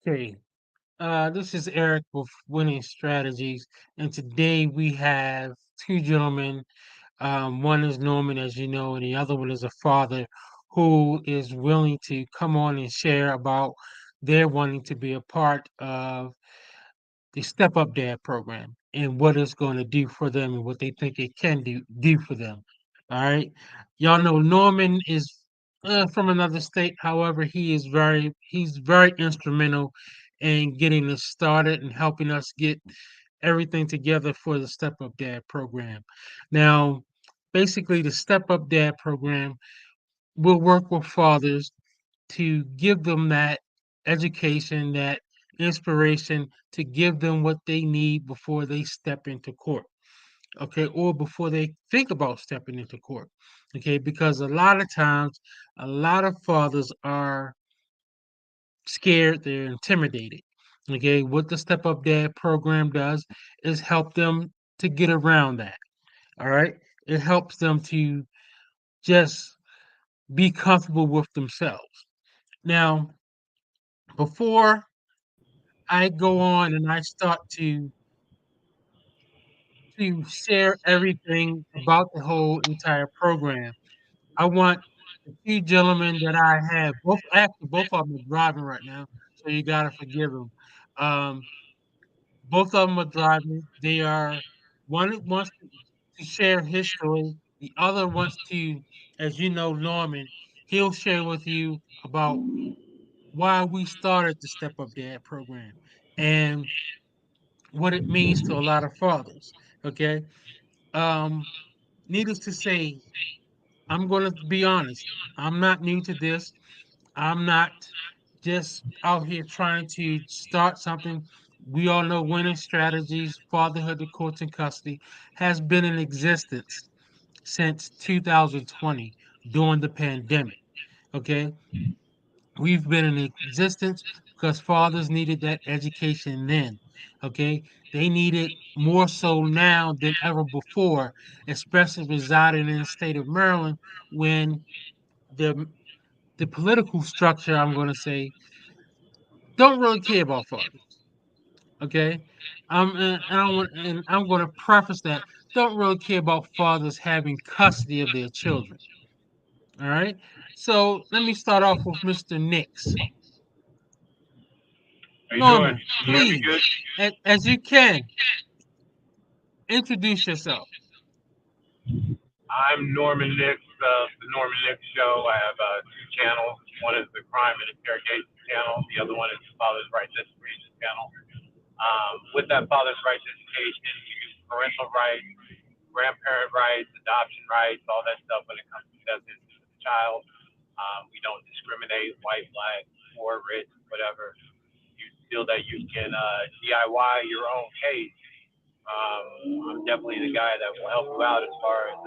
Okay, this is Eric with Winning Strategies, and today we have two gentlemen. One is Norman, as you know, and the other one is a father who is willing to come on and share about their wanting to be a part of the Step Up Dad program and what it's going to do for them and what they think it can do for them. All right, y'all know Norman is from another state. However, he's very instrumental in getting us started and helping us get everything together for the Step Up Dad program. Now, basically, the Step Up Dad program will work with fathers to give them that education, that inspiration to give them what they need before they step into court, okay, or before they think about stepping into court, okay, because a lot of times, a lot of fathers are scared, they're intimidated, okay. What the Step Up Dad program does is help them to get around that, all right. It helps them to just be comfortable with themselves. Now, before I go on and I start to share everything about the whole entire program, I want the two gentlemen that I have, both of them are driving right now, so you gotta forgive them. Um, both of them are driving. They are one wants to share his story. The other wants to, as you know, Norman, he'll share with you about why we started the Step Up Dad program and what it means to a lot of fathers. Okay. Um, Needless to say, I'm going to be honest. I'm not new to this. I'm not just out here trying to start something. We all know Winning Strategies, Fatherhood to Courts and Custody has been in existence since 2020 during the pandemic. Okay. We've been in existence because fathers needed that education then. Okay. They need it more so now than ever before, especially residing in the state of Maryland when the the political structure, I'm going to say, don't really care about fathers. Okay. And I'm going to preface that don't really care about fathers having custody of their children. All right. So let me start off with Mr. Nix. How you doing? Norman, Can you hear me good? please, as you can, introduce yourself. I'm Norman Nix, the Norman Nix Show. I have two channels. One is the Crime and Interrogation channel. The other one is the Father's Rights Education channel. With that Father's Rights Education, we use parental rights, grandparent rights, adoption rights, all that stuff when it comes to death of the child. We don't discriminate, white, black, poor, rich, whatever. You feel that you can DIY your own case. I'm definitely the guy that will help you out as far as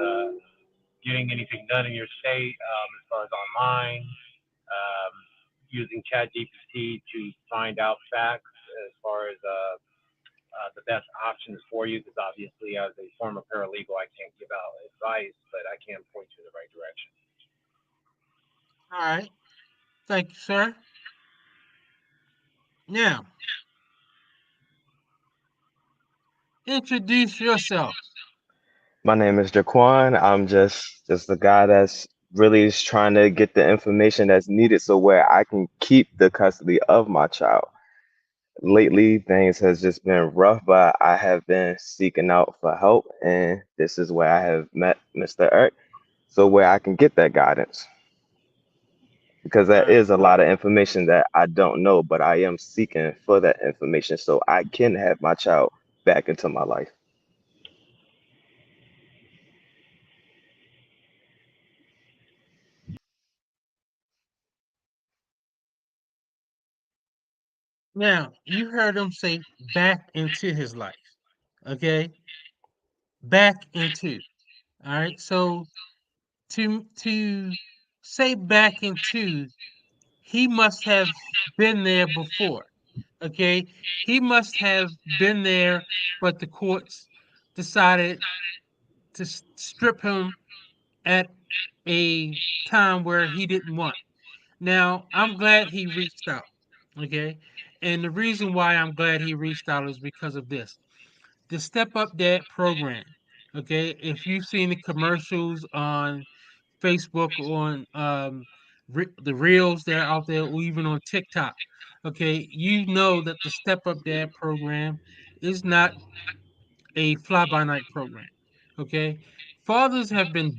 getting anything done in your state, as far as online, um, using ChatGPT to find out facts as far as the best options for you. Because obviously, as a former paralegal, I can't give out advice, but I can point you in the right direction. All right. Thank you, sir. Now, introduce yourself. My name is Jaquan. I'm just the guy that's really is trying to get the information that's needed so where I can keep the custody of my child. Lately, things has just been rough, but I have been seeking out for help, and this is where I have met Mr. Eric, so where I can get that guidance because All there right. is a lot of information that I don't know, but I am seeking for that information so I can have my child back into my life. Now, you heard him say back into his life. Okay. Back into. All right. So to say back into, he must have been there before. Okay. He must have been there, but the courts decided to strip him at a time where he didn't want. Now, I'm glad he reached out. Okay. And the reason why I'm glad he reached out is because of this. The Step Up Dad program. Okay. If you've seen the commercials on Facebook, on the reels that are out there, or even on TikTok, okay, you know that the Step Up Dad program is not a fly by night program. Okay. Fathers have been,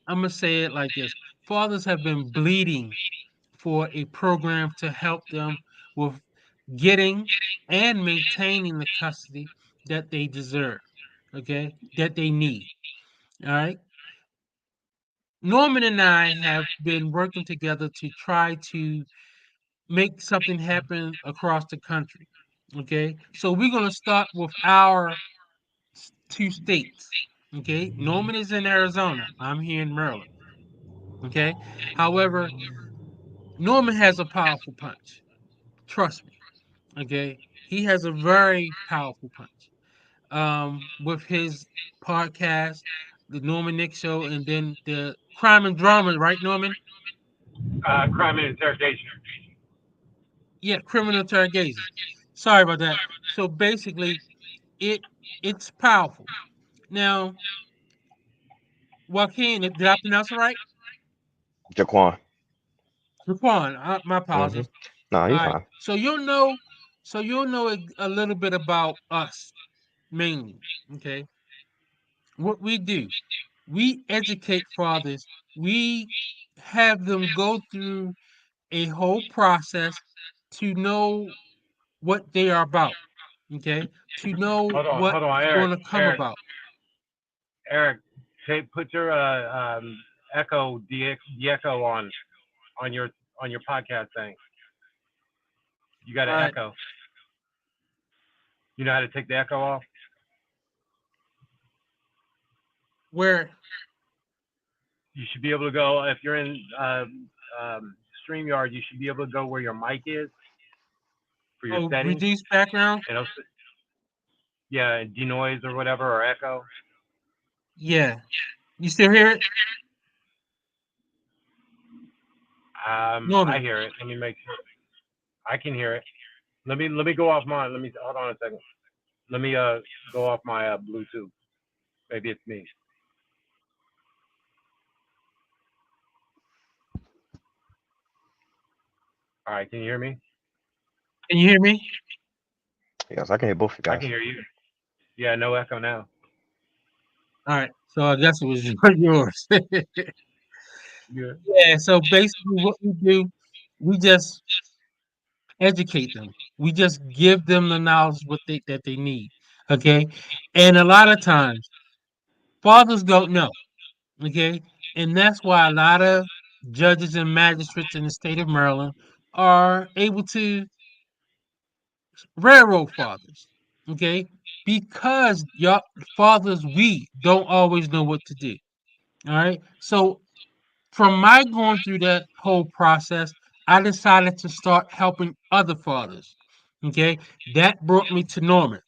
I'm going to say it like this, fathers have been bleeding for a program to help them with getting and maintaining the custody that they deserve, okay, that they need. All right. Norman and I have been working together to try to make something happen across the country. Okay. So we're going to start with our two states. Okay. Norman is in Arizona. I'm here in Maryland. Okay. However, Norman has a powerful punch. Trust me. Okay. He has a very powerful punch. With his podcast, the Norman Nick Show, and then the Crime and Drama, right, Norman? Crime and interrogation. Yeah, Criminal Interrogations. Sorry about that. So basically, it it's powerful. Now, Joaquin, did I pronounce it right? Jaquan. Jaquan, my Mm-hmm. apologies. No, All you right. fine. So you'll know a little bit about us mainly. Okay, what we do. We educate fathers. We have them go through a whole process to know what they are about. Okay, to know Hold what's on, going to come about. Eric. Put your echo, the echo on your on your podcast thing. You got All an right, echo. You know how to take the echo off? where You should be able to go if you're in StreamYard. You should be able to go where your mic is for your settings, reduce background? and yeah, denoise or whatever or echo. Yeah, you still hear it, I Norman? hear it. Let me make sure. I can hear it. Let me go off mine. Let me hold on a second. Let me go off my Bluetooth. Maybe it's me. All right, can you hear me? Can you hear me? Yes, I can hear both you I guys. can hear you. Yeah, no echo now. All right, so I guess it was yours. Yeah. Yeah. So basically, what we do, we just educate them. We just give them the knowledge that they need. Okay, and a lot of times fathers don't know. Okay, and that's why a lot of judges and magistrates in the state of Maryland are able to railroad fathers. Okay, because your fathers, we don't always know what to do. All right, so from my going through that whole process, I decided to start helping other fathers. Okay, that brought me to Norman.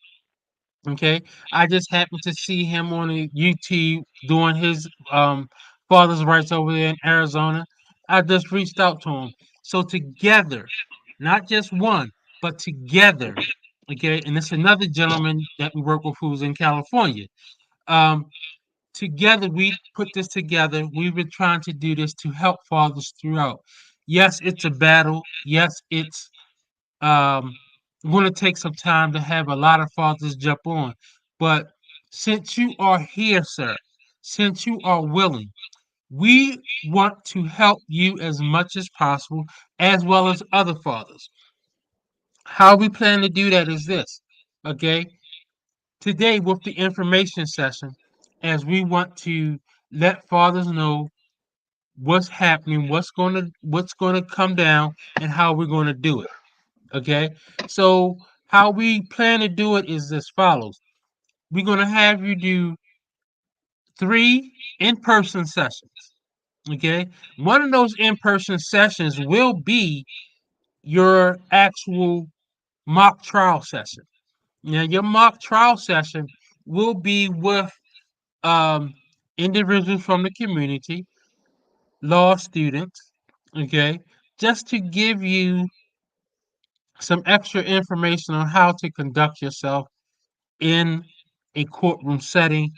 Okay, I just happened to see him on a YouTube doing his father's rights over there in Arizona. I just reached out to him. So together, not just one, but together, okay, and it's another gentleman that we work with who's in California. Um, Together we put this together. We've been trying to do this to help fathers throughout. Yes, it's a battle. Yes, it's um, going to take some time to have a lot of fathers jump on. But since you are here, sir, since you are willing, we want to help you as much as possible, as well as other fathers. How we plan to do that is this, okay? Today, with the information session, as we want to let fathers know what's happening, what's going to come down, and how we're going to do it. Okay, so how we plan to do it is as follows. We're going to have you do 3 in-person sessions. Okay, one of those in-person sessions will be your actual mock trial session. Now, your mock trial session will be with um, individuals from the community, law students, okay, just to give you some extra information on how to conduct yourself in a courtroom setting.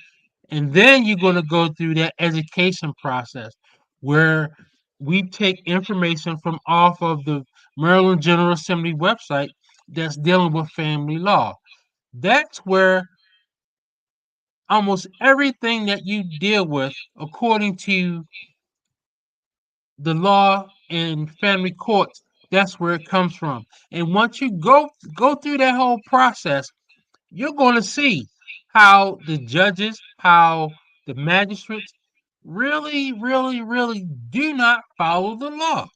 And then you're going to go through that education process where we take information from off of the Maryland General Assembly website that's dealing with family law. That's where almost everything that you deal with, according to the law and family courts, that's where it comes from. And once you go through that whole process, you're going to see how the judges, how the magistrates really, really, really do not follow the law.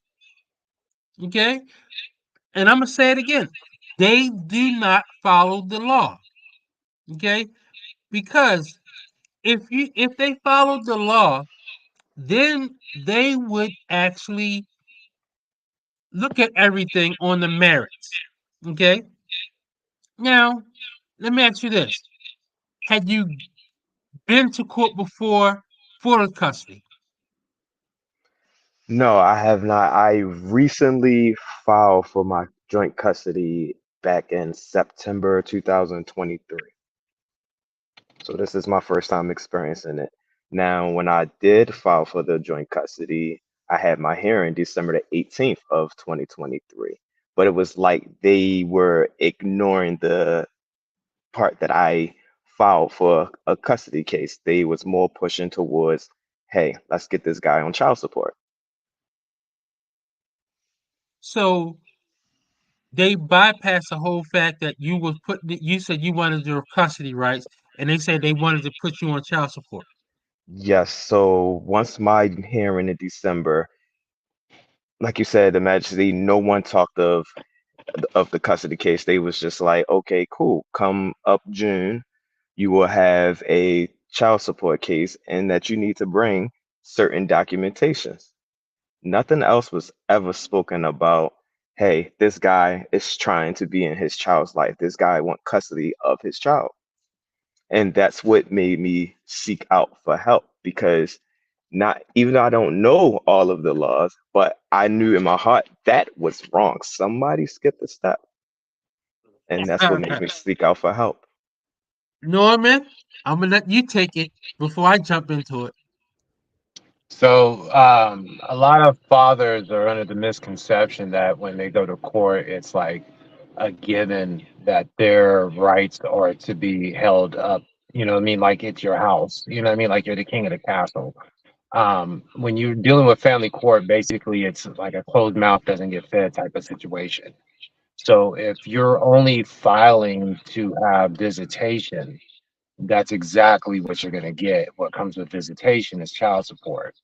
Okay? And I'm going to say it again. They do not follow the law. Okay? Because if they followed the law, then they would actually look at everything on the merits. Okay? Now, let me ask you this. Had you been to court before for the custody? No, I have not. I recently filed for my joint custody back in September 2023. So this is my first time experiencing it. Now, when I did file for the joint custody, I had my hearing December the 18th of 2023. But it was like they were ignoring the part that I filed for a custody case. They was more pushing towards, hey, let's get this guy on child support. So they bypassed the whole fact that you said you wanted your custody rights, and they said they wanted to put you on child support. Yes, so once my hearing in December, like you said, the majesty, no one talked of the custody case. They was just like, okay, cool. Come up June, you will have a child support case and that you need to bring certain documentations. Nothing else was ever spoken about, hey, this guy is trying to be in his child's life. This guy want custody of his child. And that's what made me seek out for help because not even though I don't know all of the laws, but I knew in my heart that was wrong. Somebody skipped a step. And that's what made me seek out for help. Norman, I'm gonna let you take it before I jump into it. So, a lot of fathers are under the misconception that when they go to court, it's like a given that their rights are to be held up. You know what I mean? Like it's your house. You know what I mean? Like you're the king of the castle. When you're dealing with family court, basically it's like a closed mouth doesn't get fed type of situation. So if you're only filing to have visitation, that's exactly what you're going to get. What comes with visitation is child support.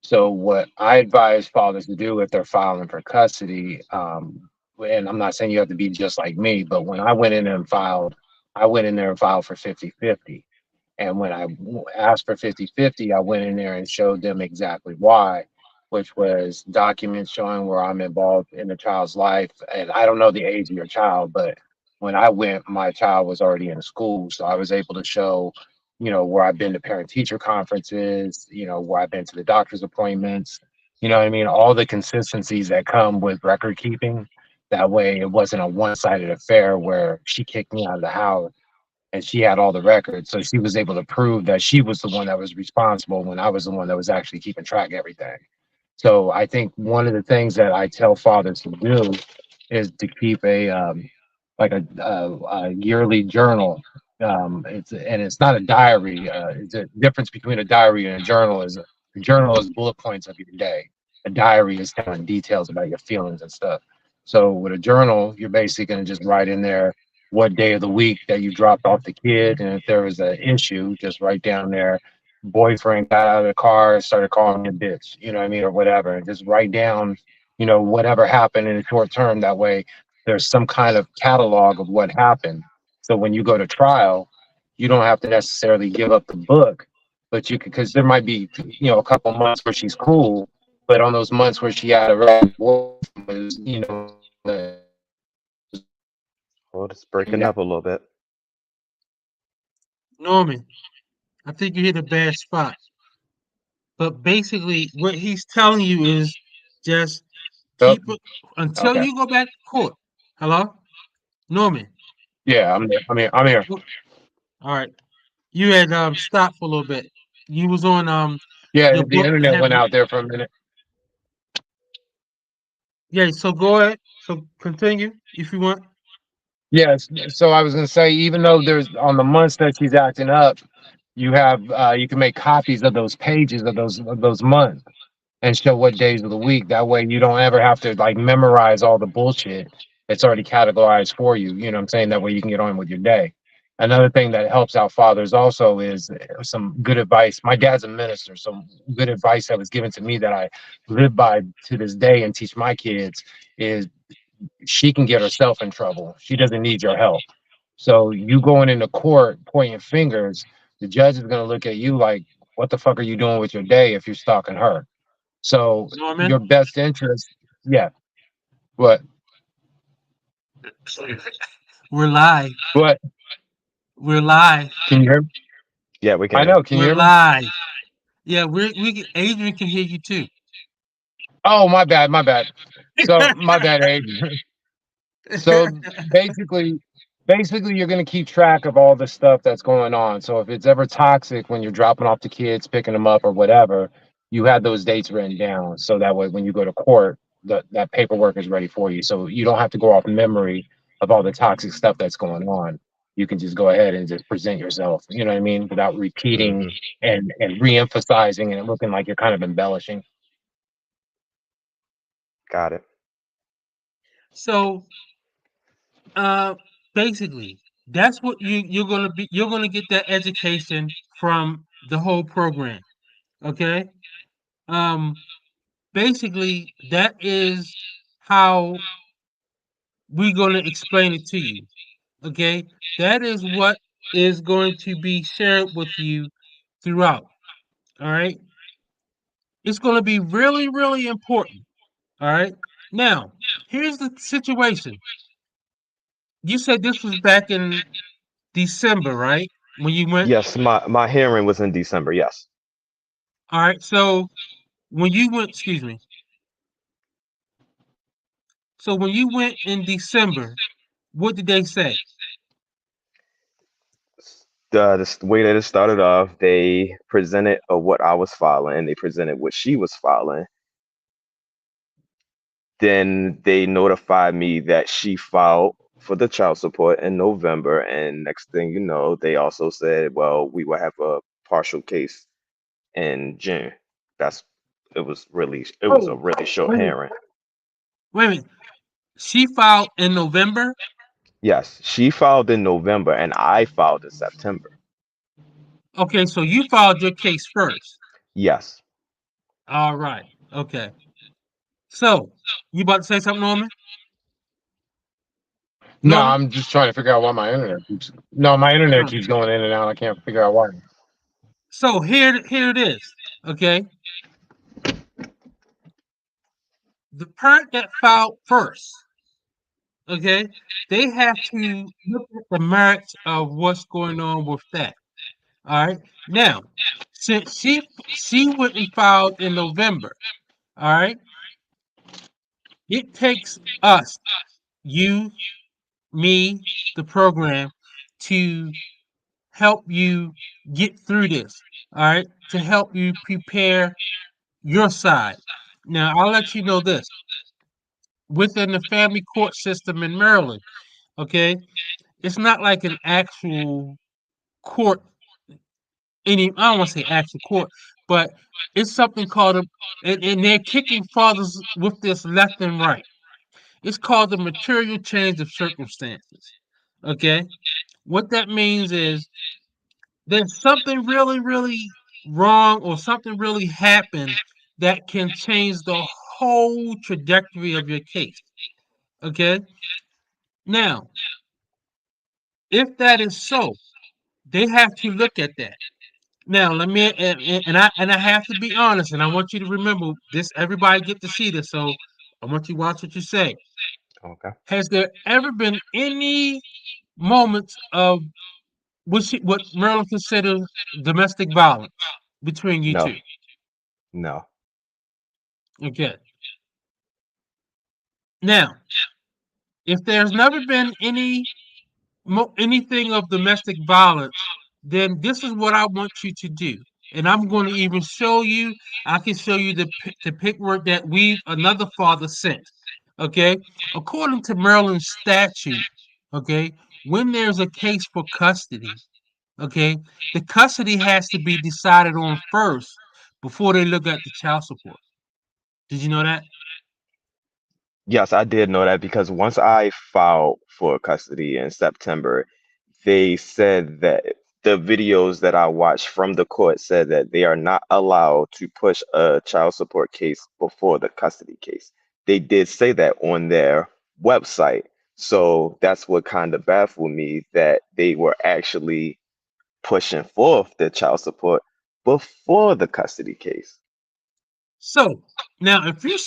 So what I advise fathers to do if they're filing for custody, and I'm not saying you have to be just like me, but when I went in and filed, I went in there and filed for 50-50. And when I asked for 50-50, I went in there and showed them exactly why, which was documents showing where I'm involved in the child's life. And I don't know the age of your child, but when I went, my child was already in school. So I was able to show, where I've been to parent teacher conferences, where I've been to the doctor's appointments, you know what I mean? All the consistencies that come with record keeping. That way it wasn't a one-sided affair where she kicked me out of the house and she had all the records. So she was able to prove that she was the one that was responsible when I was the one that was actually keeping track of everything. So I think one of the things that I tell fathers to do is to keep a yearly journal. It's not a diary. It's a difference between a diary and a journal. Is a journal is bullet points of your day. A diary is telling details about your feelings and stuff. So with a journal, you're basically going to just write in there what day of the week that you dropped off the kid, and if there was an issue, just write down there. Boyfriend got out of the car and started calling me a bitch, you know what I mean, or whatever. And just write down, whatever happened in the short term. That way, there's some kind of catalog of what happened. So when you go to trial, you don't have to necessarily give up the book, but you could, because there might be, a couple months where she's cool, but on those months where she had a red wolf, Oh, it's breaking up a little bit. Norman, I think you hit a bad spot. But basically, what he's telling you is just oh, keep it until okay. you go back to court. Hello, Norman. Yeah, I'm there. I'm here. All right. You had stopped for a little bit. You was on Yeah, your the book internet have went out there for a minute. yeah, so go ahead. So continue if you want. Yes. So I was gonna say, even though there's on the months that she's acting up, you have you can make copies of those pages of those months and show what days of the week. That way you don't ever have to like memorize all the bullshit. It's already categorized for you. You know what I'm saying? That way you can get on with your day. Another thing that helps out fathers also is some good advice. My dad's a minister, so good advice that was given to me that I live by to this day and teach my kids is she can get herself in trouble. She doesn't need your help. So you going into court pointing fingers, the judge is gonna look at you like, what the fuck are you doing with your day if you're stalking her? So Norman. your best interest, yeah. But We're live. but We're live. can you hear me? Yeah, we can I hear. know. Can you We're hear me? live. Yeah, Adrian can hear you too. Oh, my bad. My bad. So my bad, Adrian. So basically, basically, you're going to keep track of all the stuff that's going on. So if it's ever toxic when you're dropping off the kids, picking them up, or whatever, you have those dates written down. So that way, when you go to court, that paperwork is ready for you. So you don't have to go off memory of all the toxic stuff that's going on. You can just go ahead and just present yourself. You know what I mean? Without repeating Hmm. and re-emphasizing and looking like you're kind of embellishing. Got it. So uh basically that's what you're gonna get that education from the whole program. Okay. Um basically that is how we're gonna explain it to you. Okay. That is what is going to be shared with you throughout. All right. It's going to be really, really important. All right. Now, here's the situation. You said this was back in December, right? When you went. Yes, my hearing was in December. Yes. All right. So when you went, excuse me. So when you went in December, what did they say? The way that it started off, they presented what I was filing, they presented what she was filing. Then they notified me that she filed for the child support in November, and next thing you know, they also said, well, we will have a partial case in June. That's it was a Oh, really short wait a minute. hearing. Wait a minute. She filed in November. Yes, she filed in November and I filed in September. Okay, so you filed your case first. Yes. All right. Okay. So you about to say something, Norman? No, Norman? I'm just trying to figure out why my internet keeps. No, my internet No. keeps going in and out. I can't figure out why. So here it is. Okay. The parent that filed first, okay, they have to look at the merits of what's going on with that. All right. Now, since she went and filed in November, all right, it takes us, you, me, the program, to help you get through this. All right, to help you prepare your side. Now, I'll let you know this within the family court system in Maryland. Okay, it's not like an actual court. I don't want to say actual court, but it's something called and they're kicking fathers with this left and right. It's called the material change of circumstances. Okay, what that means is there's something really, really wrong or something really happened that can change the whole trajectory of your case. Okay, now if that is so, they have to look at that. Now, let me and I have to be honest, and I want you to remember this. Everybody get to see this, so I want you to watch what you say. Okay. Has there ever been any moments of what Maryland considers domestic violence between you No. two? No. Okay. Now, If there's never been anything of domestic violence, then this is what I want you to do. And I'm going to even show you, I can show you the paperwork that another father sent. Okay. According to Maryland statute, okay, when there's a case for custody, okay, the custody has to be decided on first before they look at the child support. Did you know that? Yes, I did know that because once I filed for custody in September, they said that the videos that I watched from the court said that they are not allowed to push a child support case before the custody case. They did say that on their website. So that's what kind of baffled me that they were actually pushing forth the child support before the custody case. So now, if you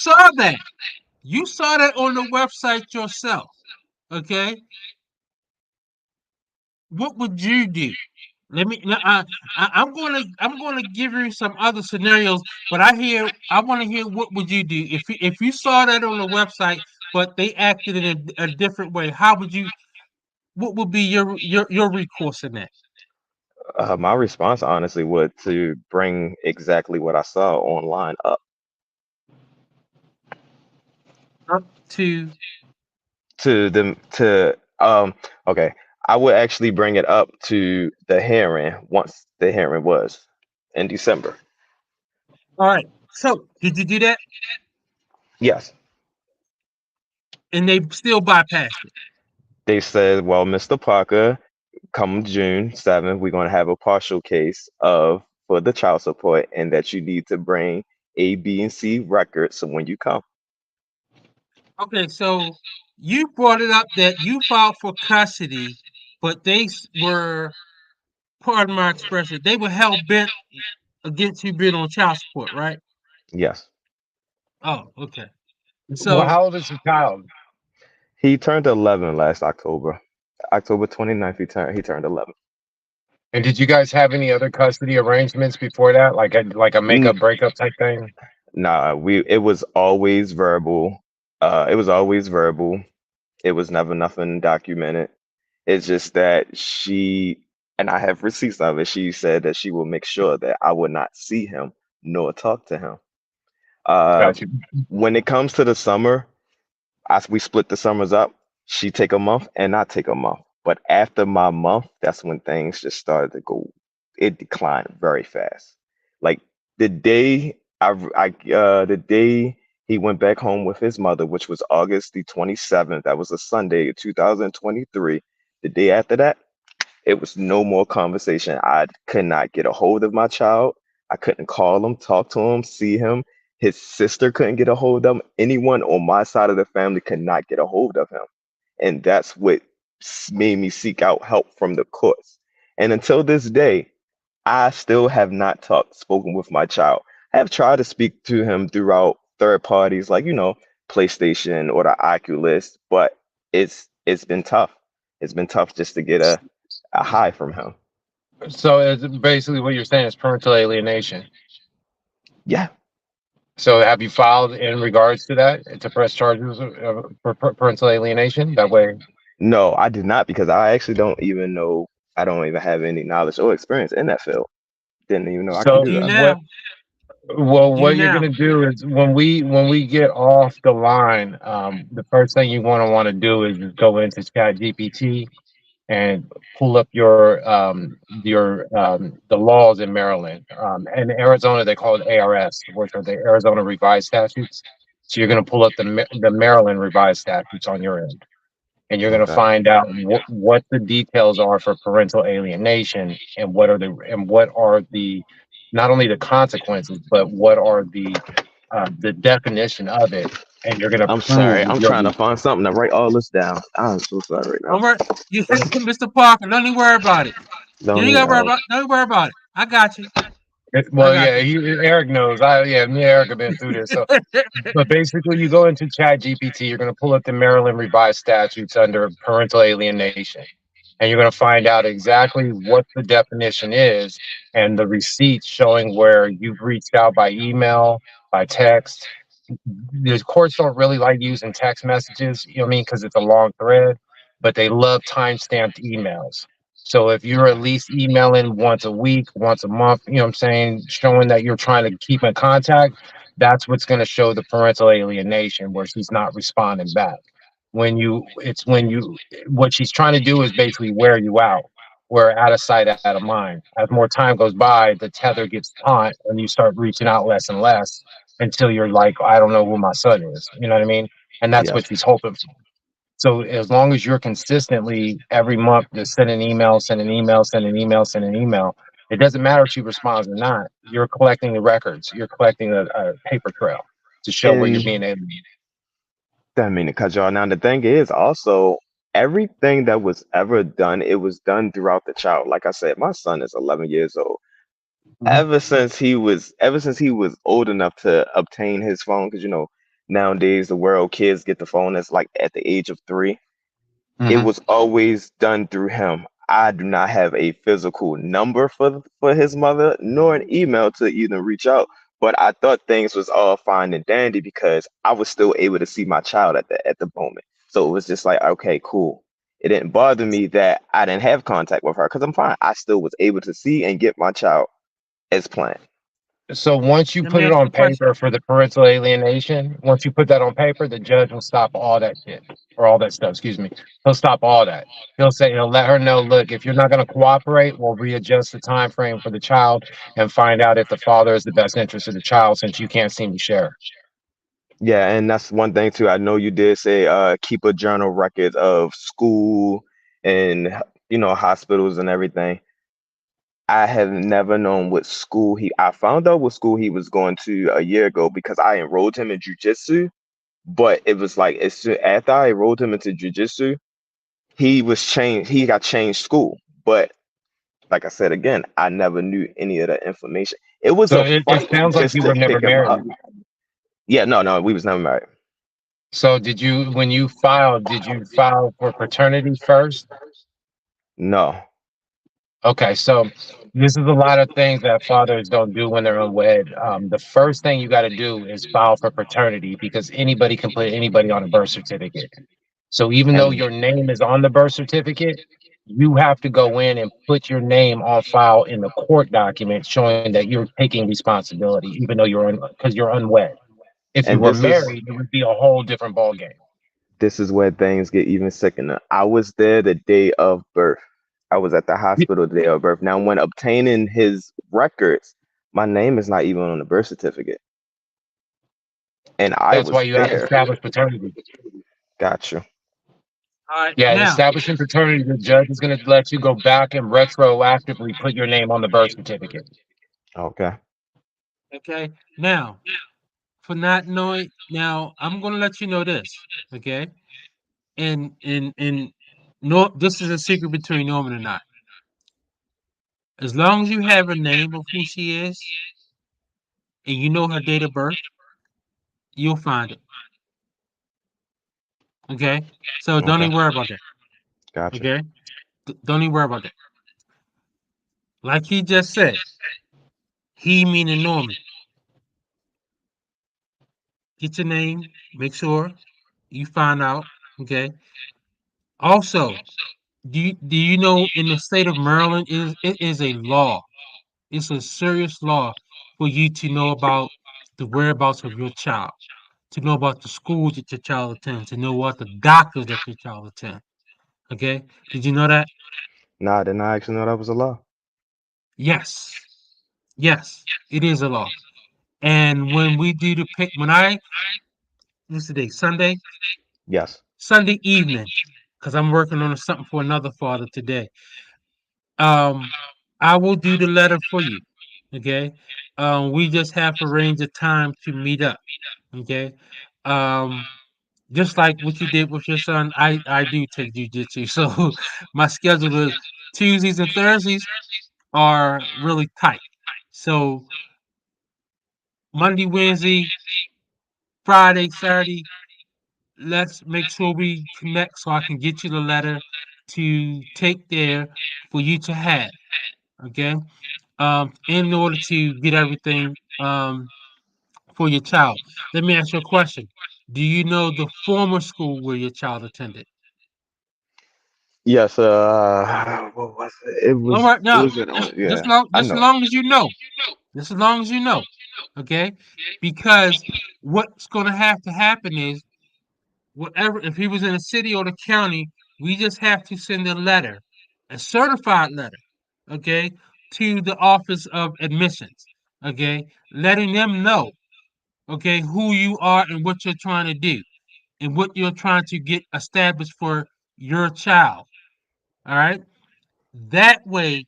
saw that on the website yourself, okay, what would you do? Let me. I'm gonna give you some other scenarios, but I want to hear what would you do if you saw that on the website, but they acted in a different way. How would you? What would be your recourse in that? My response, honestly, would to bring exactly what I saw online up Up to to them to okay. I would actually bring it up to the hearing once the hearing was in December. all right. So did you do that? Yes, And they still bypassed it. they said, well, Mr. Parker, come June 7th, we're going to have a partial case of for the child support and that you need to bring A, B, and C records so when you come. Okay, so you brought it up that you filed for custody, but were, pardon my expression, they were hell bent against you being on child support, right? Yes. Oh, okay. Well, So, how old is your child? He turned 11 last October. October 29th, he turned 11. And did you guys have any other custody arrangements before that, like a makeup breakup type thing? Nah, it was always verbal. It was always verbal. It was never nothing documented. It's just that she, and I have receipts of it, she said that she will make sure that I would not see him nor talk to him. Uh, Got you. when it comes to the summer, we split the summers up. She take a month and I take a month. But after my month, that's when things just started to go. It declined very fast. Like the day the day he went back home with his mother, which was August the 27th. That was a Sunday, 2023. The day after that, it was no more conversation. I could not get a hold of my child. I couldn't call him, talk to him, see him. His sister couldn't get a hold of him. Anyone on my side of the family could not get a hold of him. And that's what made me seek out help from the courts. And until this day, I still have not spoken with my child. I have tried to speak to him throughout third parties like, PlayStation or the Oculus, but it's been tough. It's been tough just to get a high from him. So it's basically what you're saying is parental alienation. Yeah. So have you filed in regards to that to press charges for parental alienation? That way, No, I did not because I actually don't even know. I don't even have any knowledge or experience in that field. Didn't even know I can so do do that. what? now, Well, do what you're now. gonna do is when we get off the line, the first thing you want to do is just go into Chat GPT and pull up the laws in Maryland. In Arizona, they call it ARS, which are the Arizona Revised Statutes. So you're going to pull up the Maryland Revised Statutes on your end, and you're going to Okay. find out what the details are for parental alienation and what are the not only the consequences, but what are the definition of it, and you're going to I'm prove sorry. with I'm your trying to find something to write all this down. I'm so sorry right now. All right, you Mr. Parker, don't even worry about it. You Don't ain't even, gotta worry about. Don't worry about it. I got you. I Well, got yeah, Eric knows. Me and Eric have been through this. So, you. but basically, you go into Chat GPT, you're going to pull up the Maryland Revised Statutes under parental alienation, and you're going to find out exactly what the definition is and the receipts showing where you've reached out by email, by text, the courts don't really like using text messages, you know what I mean, because it's a long thread, but they love time-stamped emails. So if you're at least emailing once a week, once a month, you know what I'm saying, showing that you're trying to keep in contact, that's what's going to show the parental alienation where she's not responding back. What she's trying to do is basically wear you out. We're out of sight, out of mind. As more time goes by, the tether gets taut and you start reaching out less and less until you're like, I don't know who my son is. You know what I mean? And that's Yes. what she's hoping for. So as long as you're consistently every month just send an email, send an email, send an email, send an email, it doesn't matter if she responds or not. You're collecting the records. You're collecting a paper trail to show what you're And being able to. I mean to cut you all. Now the thing is also everything that was ever done, it was done throughout the child. Like I said, my son is 11 years old. Mhm. Ever since he was old enough to obtain his phone, because nowadays the world kids get the phone as like at the age of 3. It Mhm. was always done through him. I do not have a physical number for his mother, nor an email to even reach out. But I thought things was all fine and dandy because I was still able to see my child at the moment. So it was just like, okay, cool. It didn't bother me that I didn't have contact with her because I'm fine. I still was able to see and get my child as planned. So once you Let me put it ask you on a question. paper for the parental alienation, once you put that on paper, the judge will stop all that shit or all that stuff. Excuse me. He'll stop all that. He'll let her know, look, if you're not going to cooperate, we'll readjust the time frame for the child and find out if the father is the best interest of the child since you can't seem to share. Yeah, and that's one thing too. I know you did say keep a journal record of school and hospitals and everything. I have never known what school I found out what school he was going to a year ago because I enrolled him in jujitsu, but it was like after I enrolled him into jujitsu, he got changed school. But like I said again, I never knew any of that information. It was So a it fight sounds like just you to were never pick him up. married. Yeah, no, we was never married. So when you filed, did you file for paternity first? No. Okay, so this is a lot of things that fathers don't do when they're unwed. The first thing you got to do is file for paternity because anybody can put anybody on a birth certificate. So even though And your name is on the birth certificate, you have to go in and put your name on file in the court document showing that you're taking responsibility, even though because you're unwed. If you and were this is married, it would be a whole different ballgame. this is where things get even sickener. I was there the day of birth. I was at the hospital the day of birth. Now, when obtaining his records, my name is not even on the birth certificate, and I That's why was you have to there. establish paternity. Gotcha. All right, Yeah, now, establishing paternity, the judge is going to let you go back and retroactively put your name on the birth certificate. Okay. okay, now, for not knowing, now I'm gonna let you know this, okay? And no, this is a secret between Norman and I. As long as you have a name of who she is and you know her date of birth, you'll find it. Okay, so don't Okay. even worry about that. Gotcha. Okay, don't even worry about that. Like he just said, he meaning Norman. Get your name, make sure you find out. Okay. Also, do you know in the state of Maryland it is a law. It's a serious law for you to know about the whereabouts of your child, to know about the schools that your child attends, to know what the doctors that your child attends. Okay? Did you know that? Nah, I did not actually know that was a law. Yes. Yes, it is a law. And when we do the pick, when I what's today? Sunday? Yes. Sunday evening, because I'm working on something for another father today. Um, I will do the letter for you. Okay. We just have to arrange a time to meet up. Okay. Um, just like what you did with your son, I do take jujitsu. So my schedule is Tuesdays and Thursdays are really tight. So Monday, Wednesday, Friday, Saturday, let's make sure we connect so I can get you the letter to take there for you to have. Okay. In order to get everything for your child. Let me ask you a question. Do you know the former school where your child attended? Yes, what was it? All right, It now was yeah, I just as know. long as you know, just as long as you know, okay? Because what's going to have to happen is whatever, if he was in a city or the county, we just have to send a letter, a certified letter, okay, to the Office of Admissions, okay, letting them know, okay, who you are and what you're trying to do and what you're trying to get established for your child. All right. That way,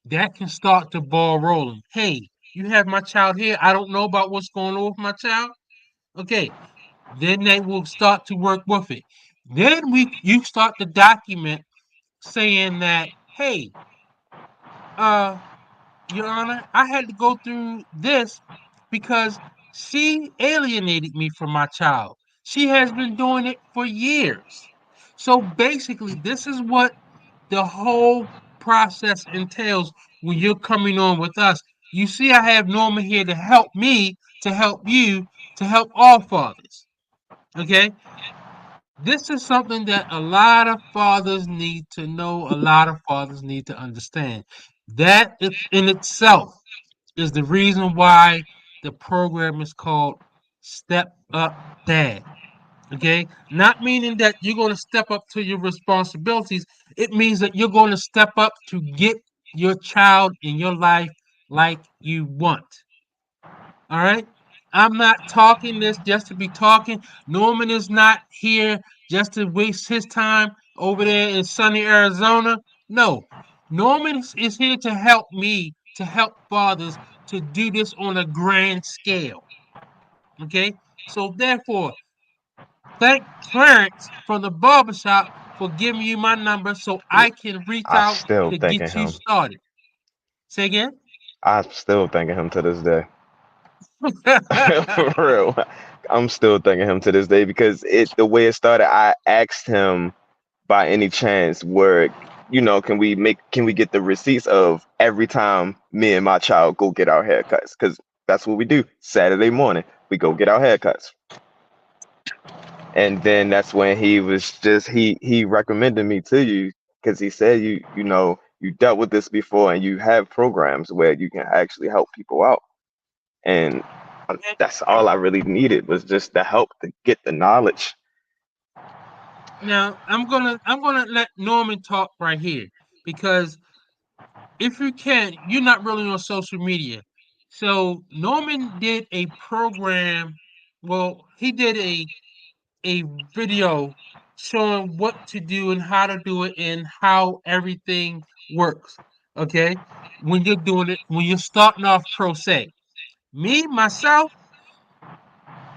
that can start the ball rolling. Hey, you have my child here. I don't know about what's going on with my child. Okay. Then they will start to work with it. Then you start the document saying that, hey, uh, Your Honor, I had to go through this because she alienated me from my child. She has been doing it for years. So basically, this is what the whole process entails when you're coming on with us. You see, I have Norma here to help me, to help you, to help all fathers. Okay? This is something that a lot of fathers need to know, a lot of fathers need to understand. That in itself is the reason why the program is called Step Up Dad. Okay? Not meaning that you're going to step up to your responsibilities. It means that you're going to step up to get your child in your life like you want. All right? I'm not talking this just to be talking. Norman is not here just to waste his time over there in sunny Arizona. No. Norman is here to help me, to help fathers to do this on a grand scale. Okay? So therefore, thank Clarence from the barbershop for giving you my number so I can reach I out still to thanking get you him. started. Say again? I'm still thanking him to this day. For real. I'm still thanking him to this day because the way it started, I asked him by any chance where, can we get the receipts of every time me and my child go get our haircuts? Because that's what we do. Saturday morning, we go get our haircuts. And then that's when he recommended me to you because he said you dealt with this before and you have programs where you can actually help people out. And that's all I really needed was just the help to get the knowledge. Now I'm gonna let Norman talk right here because if you can, you're not really on social media. So Norman did a program. Well, he did a video showing what to do and how to do it and how everything works. Okay, when you're doing it, when you're starting off pro se. Me myself,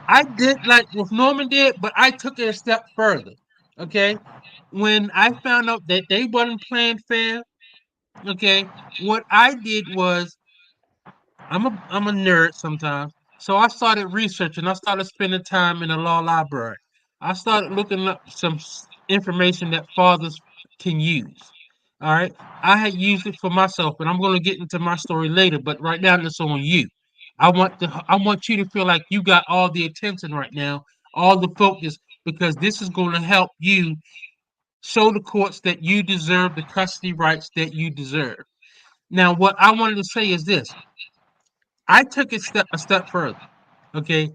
I did like what Norman did, but I took it a step further. Okay, when I found out that they wasn't playing fair, okay, what I did was I'm a nerd sometimes. So I started researching. I started spending time in the law library. I started looking up some information that fathers can use. All right. I had used it for myself, and I'm going to get into my story later. But right now, it's on you. I want you to feel like you got all the attention right now, all the focus, because this is going to help you show the courts that you deserve the custody rights that you deserve. Now, what I wanted to say is this: I took it a step further. Okay,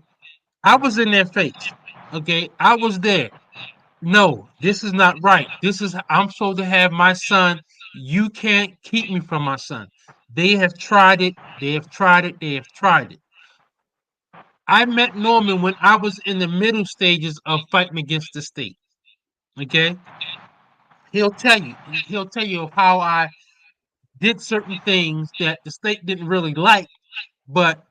I was in their face. Okay, I was there. No, this is not right. I'm supposed to have my son. You can't keep me from my son. They have tried it. They have tried it. They have tried it. I met Norman when I was in the middle stages of fighting against the state. Okay, he'll tell you. He'll tell you of how I did certain things that the state didn't really like, but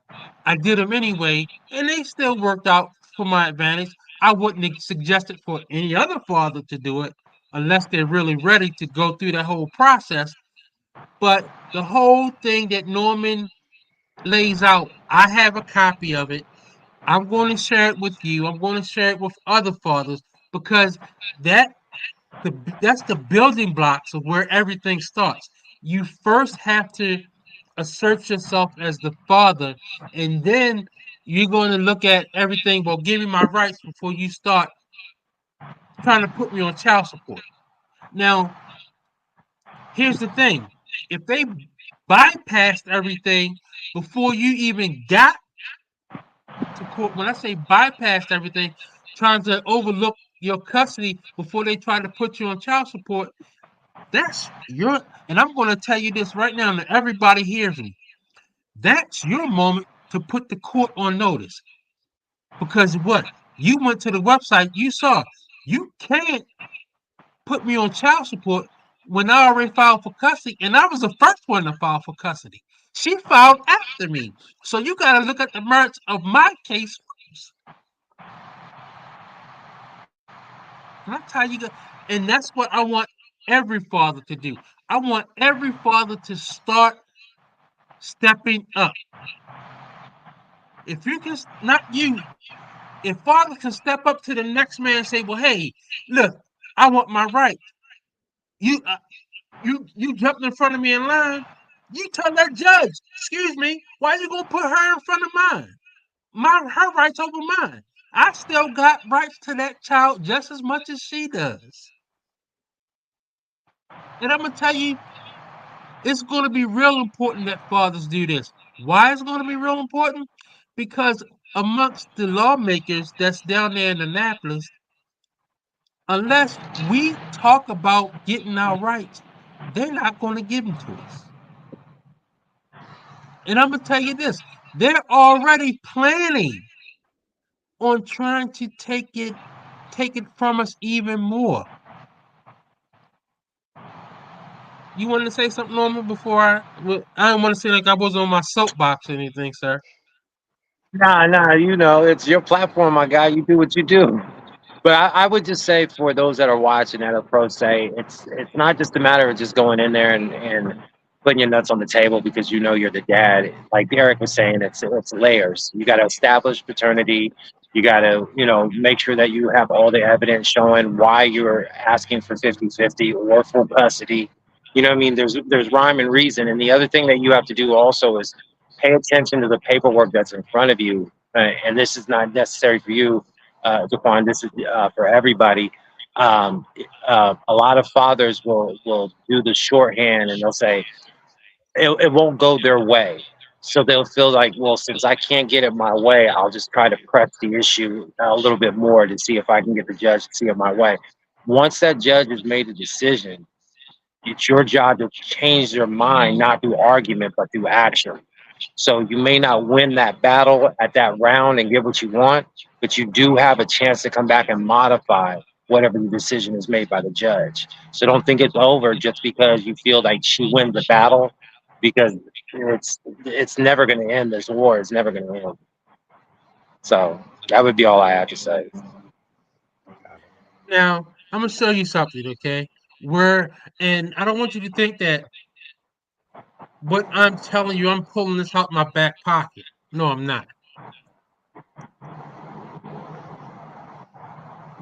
I did them anyway, and they still worked out for my advantage. I wouldn't suggest it for any other father to do it unless they're really ready to go through the whole process. But the whole thing that Norman lays out, I have a copy of it. I'm going to share it with you. I'm going to share it with other fathers because that that's the building blocks of where everything starts. You first have to assert yourself as the father, and then You're going to look at everything. Well, give me my rights before you start trying to put me on child support. Now, here's the thing: if they bypassed everything before you even got to court, when I say bypassed everything, trying to overlook your custody before they try to put you on child support, that's your. And I'm going to tell you this right now, and everybody hears me. That's your moment to put the court on notice. Because what? You went to the website, you saw you can't put me on child support when I already filed for custody, and I was the first one to file for custody. She filed after me. So you got to look at the merits of my case first. And that's how you go. And that's what I want every father to do. I want every father to start stepping up. If you can, not you, if father can step up to the next man and say, "Well, hey, look, I want my right." You, you jumped in front of me in line. You tell that judge, "Excuse me, why you gonna put her in front of mine? Her rights over mine. I still got rights to that child just as much as she does." And I'm gonna tell you, it's gonna be real important that fathers do this. Why is it gonna be real important? Because amongst the lawmakers that's down there in Annapolis, unless we talk about getting our rights, they're not going to give them to us. And I'm going to tell you this, they're already planning on trying to take it from us even more. You wanted to say something, Norman, before I don't want to say like I was on my soapbox or anything, sir. Nah, you know, it's your platform, my guy. You do what you do. But I would just say for those that are watching that are pro se, it's not just a matter of just going in there and putting your nuts on the table because you know you're the dad. Like Derek was saying, it's layers. You got to establish paternity. You got to, you know, make sure that you have all the evidence showing why you're asking for 50-50 or full custody. You know what I mean? There's rhyme and reason. And the other thing that you have to do also is pay attention to the paperwork that's in front of you. And this is not necessary for you, Daquan. This is for everybody. A lot of fathers will do the shorthand and they'll say it won't go their way. So they'll feel like, well, since I can't get it my way, I'll just try to press the issue a little bit more to see if I can get the judge to see it my way. Once that judge has made a decision, it's your job to change their mind, not through argument, but through action. So you may not win that battle at that round and get what you want, but you do have a chance to come back and modify whatever the decision is made by the judge. So don't think it's over just because you feel like she wins the battle, because it's never going to end. This war is never going to end. So that would be all I have to say. Now, I'm going to show you something, okay? And I don't want you to think that what I'm telling you, I'm pulling this out my back pocket. No, I'm not.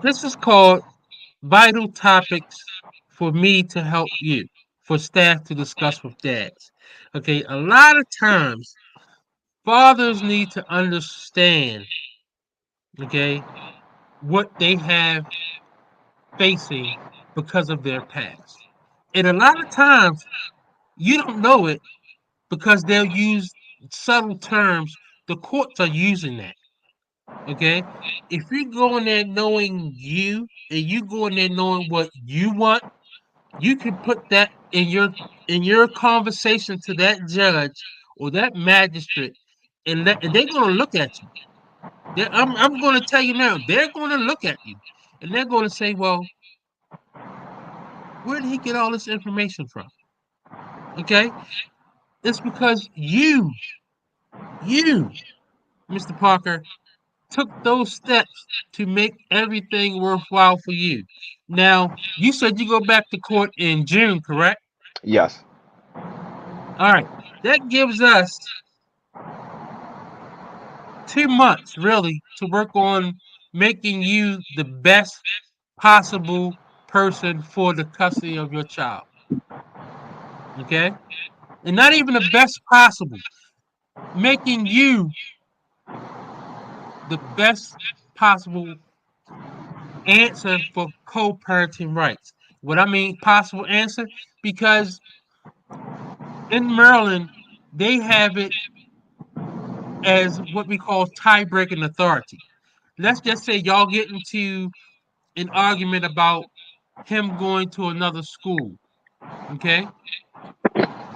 This is called Vital Topics for Me to Help You, for staff to discuss with dads. Okay, a lot of times fathers need to understand, okay, what they have facing because of their past. And a lot of times you don't know it because they'll use subtle terms. The courts are using that. Okay, if you go in there knowing you and you go in there knowing what you want, you can put that in your conversation to that judge or that magistrate, and they're going to look at you. I'm going to tell you now, they're going to look at you, and they're going to say, "Well, where did he get all this information from?" Okay, it's because you, Mr. Parker, took those steps to make everything worthwhile for you. Now, you said you go back to court in June, correct? Yes. All right. That gives us 2 months, really, to work on making you the best possible person for the custody of your child. Okay? And not even the best possible, making you the best possible answer for co-parenting rights. What I mean, possible answer, because in Maryland, they have it as what we call tie-breaking authority. Let's just say y'all get into an argument about him going to another school. Okay,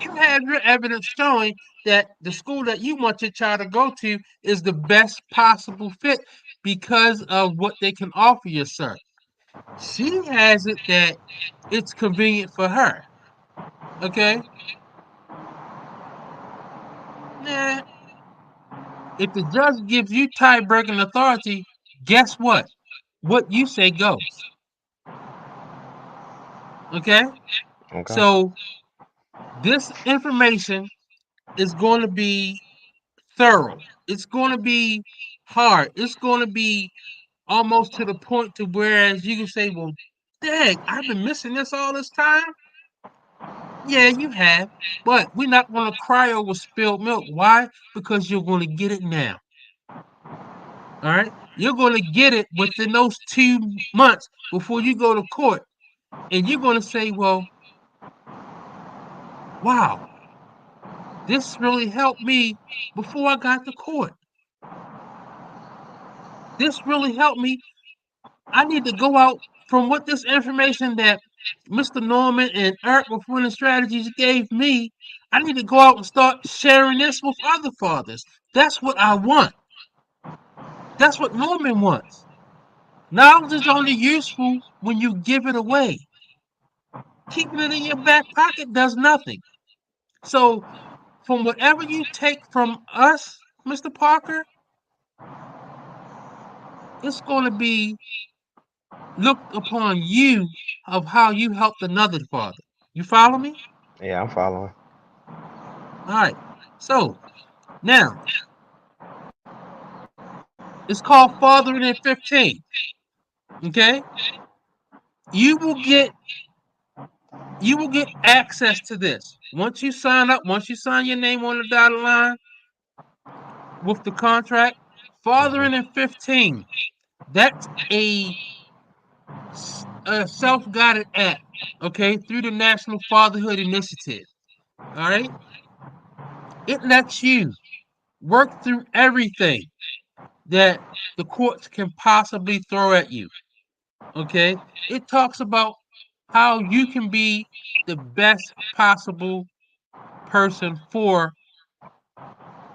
you have your evidence showing that the school that you want your child to go to is the best possible fit because of what they can offer you, sir. She has it that it's convenient for her. Okay, nah, if the judge gives you tie-breaking authority, guess what? What you say goes. Okay, Okay. so this information is going to be thorough. It's going to be hard. It's going to be almost to the point to whereas you can say, well, dang, I've been missing this all this time. Yeah, you have. But we're not going to cry over spilled milk. Why? Because you're going to get it now. All right. You're going to get it within those 2 months before you go to court. And you're going to say, well, wow, this really helped me before I got to court. This really helped me. I need to go out from what this information that Mr. Norman and Eric with Winning Strategies gave me. I need to go out and start sharing this with other fathers. That's what I want. That's what Norman wants. Knowledge is only useful when you give it away. Keeping it in your back pocket does nothing. So, from whatever you take from us, Mr. Parker, it's going to be looked upon you of how you helped another father. You follow me? Yeah, I'm following. All right. So now it's called Fathering in 15. Okay. You will get access to this. Once you sign up, once you sign your name on the dotted line with the contract, Hmm. Fathering in 15. That's a self-guided app, okay, through the National Fatherhood Initiative. All right. It lets you work through everything that the courts can possibly throw at you. Okay. It talks about how you can be the best possible person for,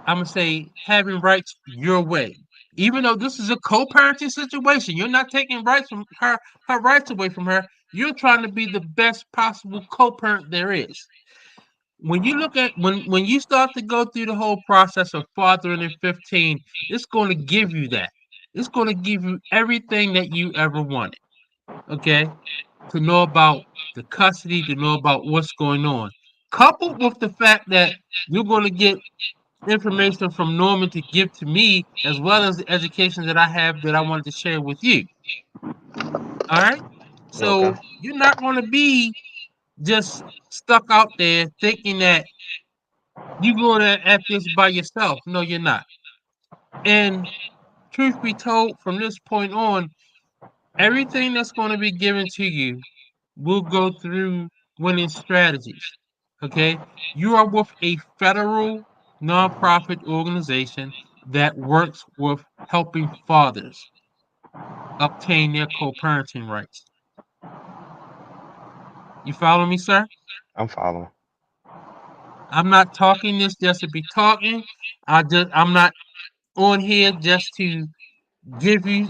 I'm going to say, having rights your way. Even though this is a co-parenting situation, you're not taking rights from her, her rights away from her. You're trying to be the best possible co-parent there is. When you look at when you start to go through the whole process of fathering in 15, it's going to give you that. It's going to give you everything that you ever wanted. Okay, to know about the custody, to know about what's going on, coupled with the fact that you're going to get information from Norman to give to me, as well as the education that I have that I wanted to share with you. All right, Okay. so you're not going to be just stuck out there thinking that you're going to at this by yourself. No, you're not. And truth be told, from this point on, everything that's going to be given to you will go through Winning Strategies. Okay? You are with a federal nonprofit organization that works with helping fathers obtain their co-parenting rights. You follow me, sir? I'm following. I'm not talking this just to be talking. I'm not on here just to give you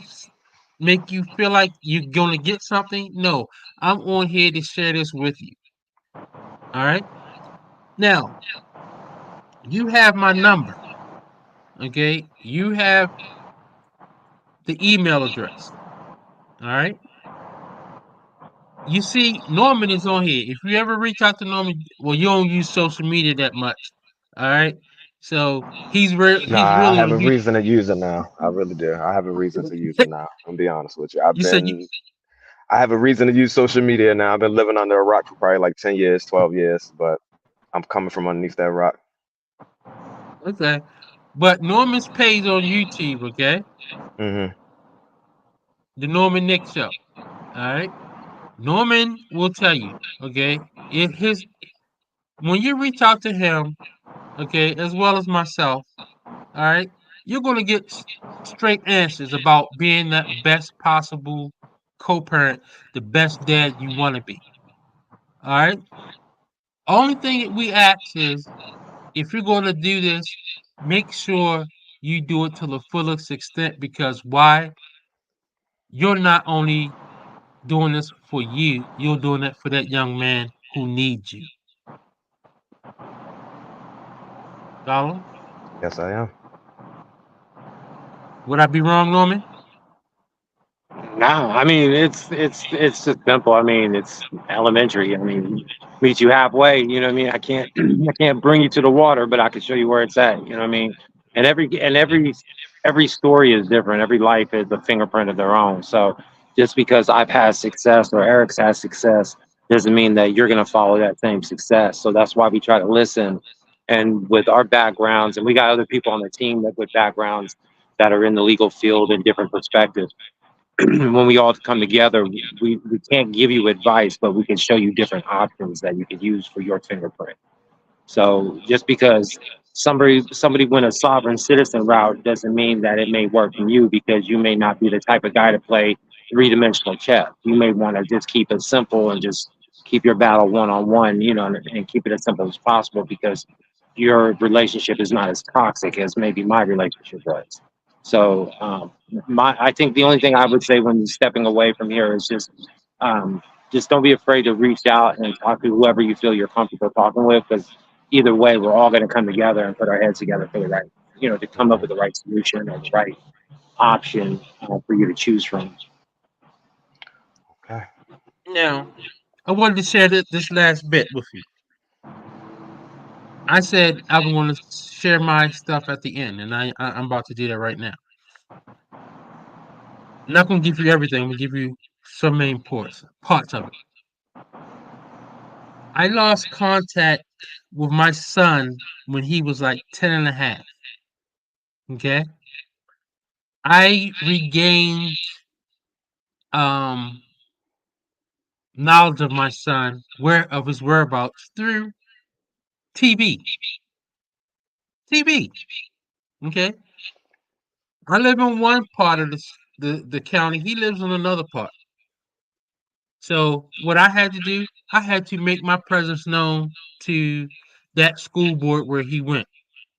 make you feel like you're gonna get something. No, I'm on here to share this with you. All right. Now, you have my number. Okay. You have the email address. All right. You see, Norman is on here. If you ever reach out to Norman, well, you don't use social media that much. All right. So No, he's I really have on a you. reason to use it now. I really do. I have a reason to use it now. I'm gonna be honest with you. You said you I have a reason to use social media now. I've been living under a rock for probably like 10 years, 12 years, but I'm coming from underneath that rock. okay. But Norman's page on YouTube, okay? Mhm. The Norman Nick Show. All right. Norman will tell you, okay, if his when you reach out to him, okay, as well as myself, all right, you're gonna get straight answers about being the best possible co-parent, the best dad you want to be. All right. Only thing that we ask is if you're going to do this, make sure you do it to the fullest extent because why? You're not only doing this for you, you're doing it for that young man who needs you. Dollar? Yes, I am. Would I be wrong, Norman? No, I mean it's just simple. I mean it's elementary. I mean meet you halfway. You know what I mean? I can't I can't bring you to the water, but I can show you where it's at. You know what I mean? And every story is different. Every life is a fingerprint of their own. So just because I've had success or Eric's had success doesn't mean that you're gonna follow that same success. So that's why we try to listen. And with our backgrounds, and we got other people on the team that with backgrounds that are in the legal field and different perspectives when we all come together, we can't give you advice, but we can show you different options that you could use for your fingerprint. So just because somebody went a sovereign citizen route doesn't mean that it may work for you because you may not be the type of guy to play three-dimensional chess. You may want to just keep it simple and just keep your battle one-on-one, you know, and keep it as simple as possible because your relationship is not as toxic as maybe my relationship was. So I think the only thing I would say when stepping away from here is just don't be afraid to reach out and talk to whoever you feel you're comfortable talking with because either way, we're all going to come together and put our heads together for the right, you know, to come up with the right solution or the right option for you to choose from. Okay. Now, I wanted to share this last bit with you. I said I was going to share my stuff at the end, and I'm about to do that right now. I'm not going to give you everything. I'm going to give you some main parts of it. I lost contact with my son when he was like 10 and a half. Okay. I regained um knowledge of my son, where of his whereabouts through TV. TV. Okay. I live in one part of the county. He lives in another part. So what I had to do, I had to make my presence known to that school board where he went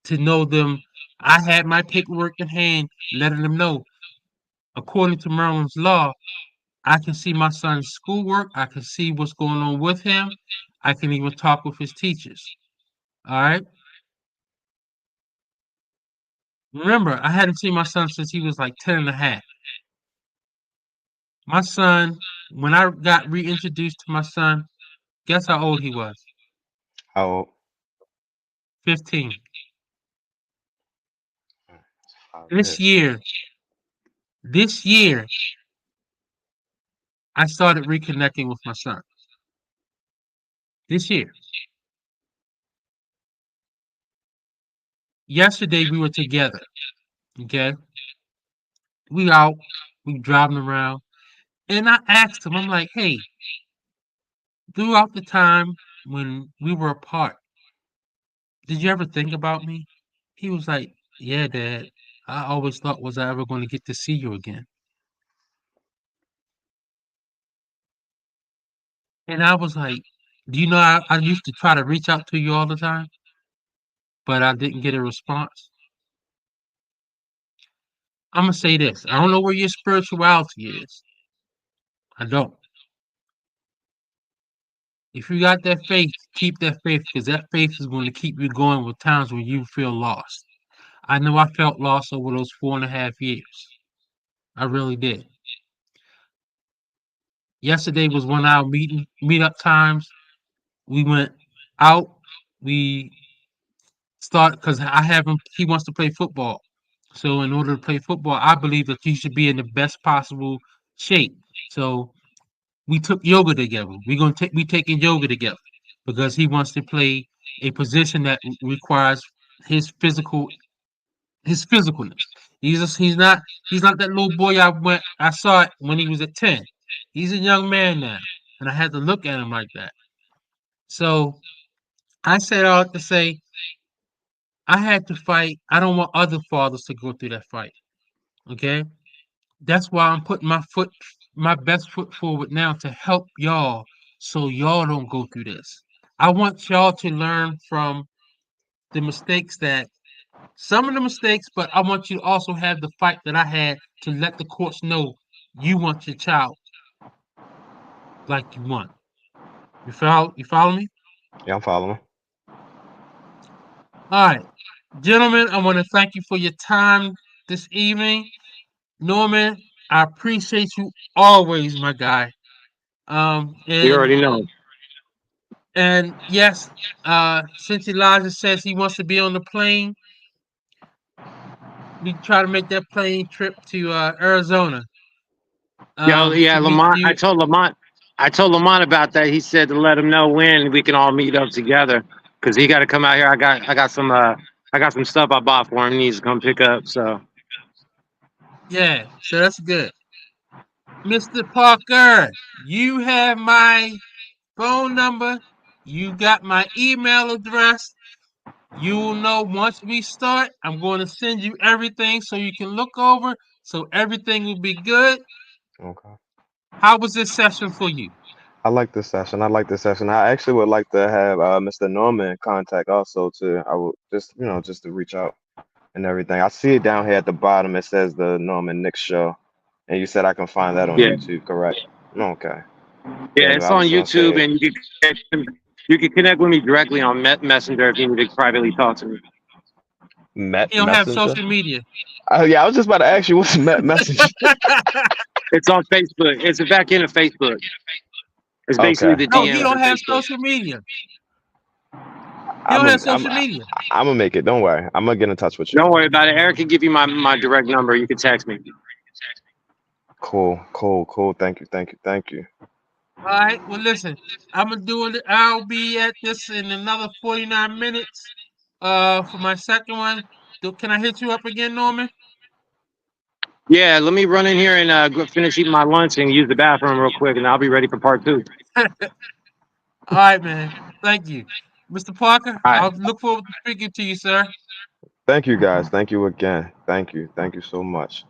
to know them. I had my paperwork in hand, letting them know, according to Maryland's law, I can see my son's schoolwork. I can see what's going on with him. I can even talk with his teachers. All right. Remember, I hadn't seen my son since he was like 10 and a half. My son, when I got reintroduced to my son, guess how old he was? How old? 15. This 5 years. year, this year, I started reconnecting with my son. This year. Yesterday, we were together. Okay. We out, we driving around. And I asked him, I'm like, hey, throughout the time when we were apart, did you ever think about me? He was like, yeah, Dad. I always thought, was I ever going to get to see you again? And I was like, do you know, I used to try to reach out to you all the time, but I didn't get a response. I'm going to say this. I don't know where your spirituality is. I don't. If you got that faith, keep that faith because that faith is going to keep you going with times when you feel lost. I know I felt lost over those 4.5 years. I really did. Yesterday was one of our meetup times. We went out. We start because I have him. He wants to play football. So in order to play football, I believe that you should be in the best possible shape. So we took yoga together. We taking yoga together because he wants to play a position that requires his physical his physicalness. He's not that little boy I saw it when he was at 10. He's a young man now, and I had to look at him like that. So I said all to say I had to fight. I don't want other fathers to go through that fight. Okay, that's why I'm putting my best foot forward now to help y'all, so y'all don't go through this. I want y'all to learn from the mistakes that some of the mistakes, but I want you to also have the fight that I had to let the courts know you want your child like you want. You follow me? Yeah, I'm following. All right. Gentlemen, I want to thank you for your time this evening. Norman, I appreciate you always, my guy. Um, You and already know. and yes, since Elijah says he wants to be on the plane, we try to make that plane trip to Arizona. Yo, yeah, To meet Lamont. you. I told Lamont about that. He said to let him know when we can all meet up together because he got to come out here. I got some stuff I bought for him. He needs to come pick up. So Yeah, so that's good. Mr. Parker, you have my phone number. You got my email address. You will know once we start. I'm going to send you everything so you can look over, so everything will be good. Okay. How was this session for you? I like this session. I like this session. I actually would like to have Mr. Norman contact also too. I would just, just to reach out and everything. I see it down here at the bottom. It says the Norman Nick Show, and you said I can find that on yeah, YouTube, correct? Okay. yeah, Yeah, it's I on was gonna YouTube, say, and you can connect with me directly on Messenger if you need to privately talk to me. Met You don't have Messenger. social media. Yeah, I was just about to ask you what's Met Messenger. It's on Facebook. It's the back end of Facebook. It's basically Okay, the No, he DMs don't in have Facebook. social media. He I'm don't a, have I'm social media. I'm gonna make it. Don't worry. I'm gonna get in touch with you. Don't worry about it. Eric can give you my direct number. You can text me. Cool, cool, cool. Thank you, thank you, thank you. All right. Well, listen, I'm gonna do it. I'll be at this in another 49 minutes. For my second one. Can I hit you up again, Norman? Yeah, let me run in here and go finish eating my lunch and use the bathroom real quick, and I'll be ready for part 2. All right, man. Thank you, Mr. Parker. All right. I'll look forward to speaking to you, sir. Thank you, guys. Thank you again. Thank you. Thank you so much.